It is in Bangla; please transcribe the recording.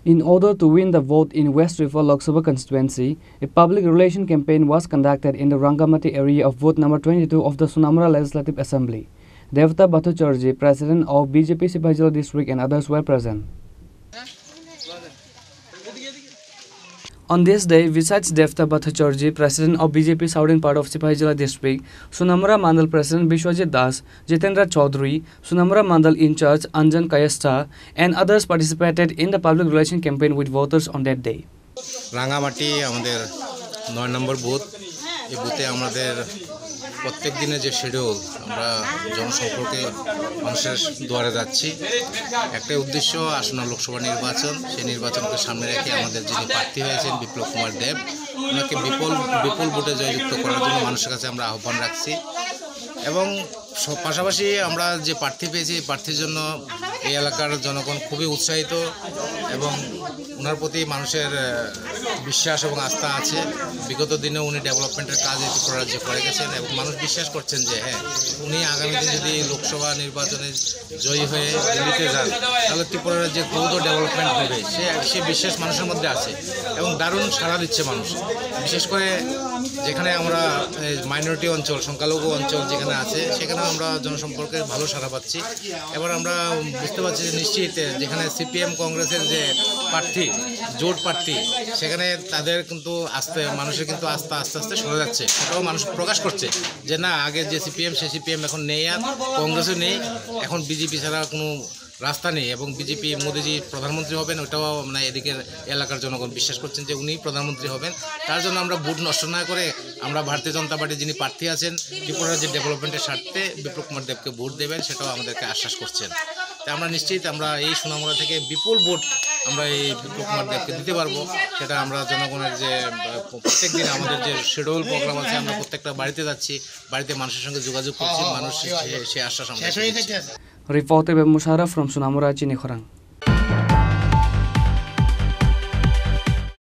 In order to win the vote in West River Lok Sabha constituency, a public relation campaign was conducted in the Rangamati area of vote number 22 of the Sunamura Legislative Assembly. Devta Bhattacharjee, president of BJP Sipahi Jala district, and others were present. On this day, besides Devta Bhattacharjee, president of BJP Southern part of Sipahi Jala district, Sunamura Mandal president Bishwajit Das, Jitendra Chaudhary, Sunamura Mandal in charge Anjan Kayasta, and others participated in the public relation campaign with voters on that day. Rangamati আমাদের 9 নম্বর বুথ। এই বুথে আমাদের প্রত্যেক দিনে যে শিডিউল আমরা জনসম্পর্কে মানুষের দুয়ারে যাচ্ছি। একটা উদ্দেশ্য আসন্ন লোকসভা নির্বাচন, সেই নির্বাচনকে সামনে রেখে আমাদের যিনি প্রার্থী হয়েছেন বিপ্লব কুমার দেব, ওনাকে বিপুল ভোটে জয়যুক্ত করার জন্য মানুষের কাছে আমরা আহ্বান রাখছি। এবং পাশাপাশি আমরা যে প্রার্থী পেয়েছি, প্রার্থীর জন্য এই এলাকার জনগণ খুবই উৎসাহিত এবং ওনার প্রতি মানুষের বিশ্বাস এবং আস্থা আছে। বিগত দিনে উনি ডেভেলপমেন্টের কাজ ত্রিপুরা রাজ্যে করে গেছেন এবং মানুষ বিশ্বাস করছেন যে হ্যাঁ, উনি আগামী দিন যদি লোকসভা নির্বাচনে জয়ী হয়ে দিল্লিতে যান তাহলে ত্রিপুরা রাজ্যে দ্রুত ডেভেলপমেন্ট হবে, সে বিশ্বাস মানুষের মধ্যে আছে এবং দারুণ সাড়া দিচ্ছে মানুষ। বিশেষ করে যেখানে আমরা মাইনরিটি অঞ্চল, সংখ্যালঘু অঞ্চল যেখানে আছে সেখানেও আমরা জনসম্পর্কে ভালো সাড়া পাচ্ছি। এবার আমরা বুঝতে পারছি যে নিশ্চিত যেখানে সিপিএম কংগ্রেসের যে প্রার্থী, জোট প্রার্থী, সেখানে তাদের কিন্তু মানুষের কিন্তু আস্থা আস্তে আস্তে সরে যাচ্ছে। সেটাও মানুষ প্রকাশ করছে যে না, আগে যে সিপিএম সে সিপিএম এখন নেই, আর কংগ্রেসও নেই, এখন বিজেপি ছাড়া কোনো রাস্তা নেই এবং বিজেপি মোদিজি প্রধানমন্ত্রী হবেন, ওটাও মানে এদিকের এলাকার জনগণ বিশ্বাস করছেন যে উনি প্রধানমন্ত্রী হবেন। তার জন্য আমরা ভোট নষ্ট না করে আমরা ভারতীয় জনতা পার্টির যিনি প্রার্থী আছেন ত্রিপুরা রাজ্যের ডেভেলপমেন্টের স্বার্থে বিপ্লব কুমার দেবকে ভোট দেবেন, সেটাও আমাদেরকে আশ্বাস করছেন। তাই আমরা নিশ্চিত আমরা এই সুনামুড়া থেকে বিপুল ভোট আমরা এই বিপ্লব কুমার দেবকে দিতে পারবো। সেটা আমরা জনগণের যে প্রত্যেক দিন আমাদের যে শিডিউল প্রোগ্রাম আছে, আমরা প্রত্যেকটা বাড়িতে যাচ্ছি, বাড়িতে মানুষের সঙ্গে যোগাযোগ করছি, মানুষ সে আশ্বাস আমরা। Reported by Musharraf from Sunamura, Chinikhorang.